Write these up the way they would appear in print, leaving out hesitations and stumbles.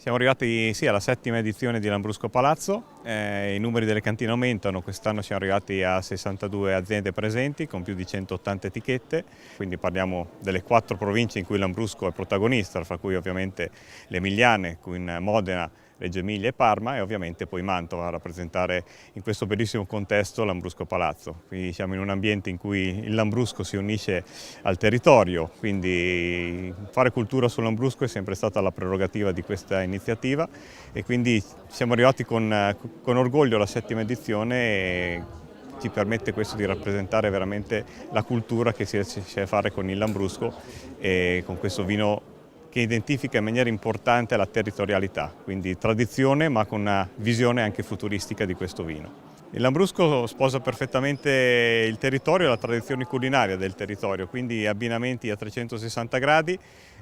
Siamo arrivati alla settima edizione di Lambrusco Palazzo, i numeri delle cantine aumentano, quest'anno siamo arrivati a 62 aziende presenti con più di 180 etichette, quindi parliamo delle 4 province in cui Lambrusco è protagonista, fra cui ovviamente le Emiliane, con Modena, Reggio Emilia e Parma e ovviamente poi Mantova a rappresentare in questo bellissimo contesto Lambrusco Palazzo. Quindi siamo in un ambiente in cui il Lambrusco si unisce al territorio, quindi fare cultura sul Lambrusco è sempre stata la prerogativa di questa iniziativa e quindi siamo arrivati con orgoglio alla settima edizione e ci permette questo di rappresentare veramente la cultura che si riesce a fare con il Lambrusco e con questo vino che identifica in maniera importante la territorialità, quindi tradizione ma con una visione anche futuristica di questo vino. Il Lambrusco sposa perfettamente il territorio e la tradizione culinaria del territorio, quindi abbinamenti a 360 gradi,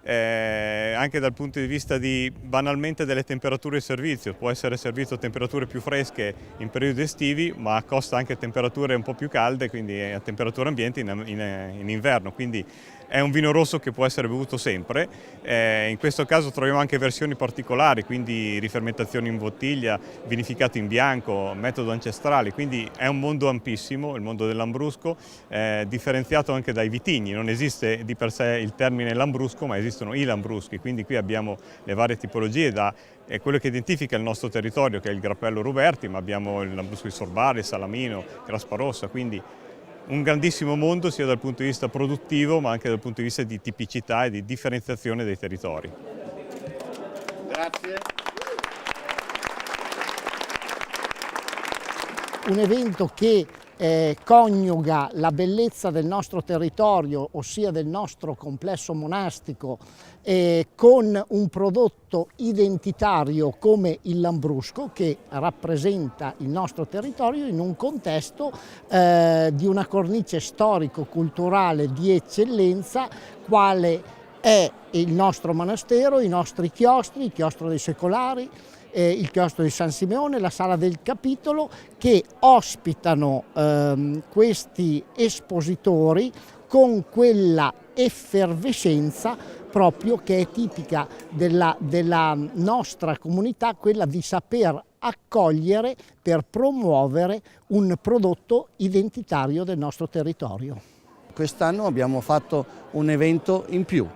anche dal punto di vista banalmente delle temperature di servizio. Può essere servito a temperature più fresche in periodi estivi, ma a costa anche temperature un po' più calde, quindi a temperatura ambiente in inverno. Quindi è un vino rosso che può essere bevuto sempre, in questo caso troviamo anche versioni particolari, quindi rifermentazioni in bottiglia, vinificato in bianco, metodo ancestrale, quindi è un mondo ampissimo, il mondo del Lambrusco, differenziato anche dai vitigni, non esiste di per sé il termine Lambrusco, ma esistono i Lambruschi, quindi qui abbiamo le varie tipologie è quello che identifica il nostro territorio, che è il Grappello Ruberti, ma abbiamo il Lambrusco di Sorbare, Salamino, Grasparossa, quindi un grandissimo mondo sia dal punto di vista produttivo ma anche dal punto di vista di tipicità e di differenziazione dei territori. Grazie. Un evento che coniuga la bellezza del nostro territorio, ossia del nostro complesso monastico, con un prodotto identitario come il Lambrusco che rappresenta il nostro territorio in un contesto di una cornice storico-culturale di eccellenza quale è il nostro monastero, i nostri chiostri, il chiostro dei secolari, il chiostro di San Simeone, la sala del capitolo, che ospitano questi espositori con quella effervescenza proprio che è tipica della nostra comunità, quella di saper accogliere per promuovere un prodotto identitario del nostro territorio. Quest'anno abbiamo fatto un evento in più.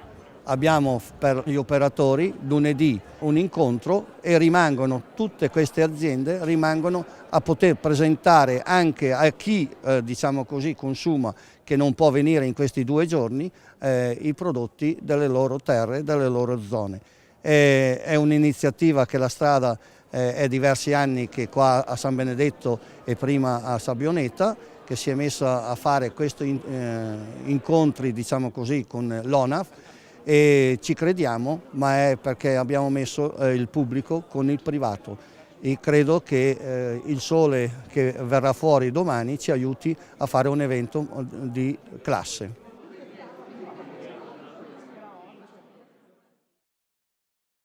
Abbiamo per gli operatori lunedì un incontro e tutte queste aziende rimangono a poter presentare anche a chi diciamo così, consuma, che non può venire in questi 2 giorni, i prodotti delle loro terre, delle loro zone. È un'iniziativa che la strada è diversi anni che qua a San Benedetto e prima a Sabbioneta, che si è messa a fare questi incontri diciamo così, con l'ONAF, e ci crediamo, ma è perché abbiamo messo il pubblico con il privato e credo che il sole che verrà fuori domani ci aiuti a fare un evento di classe.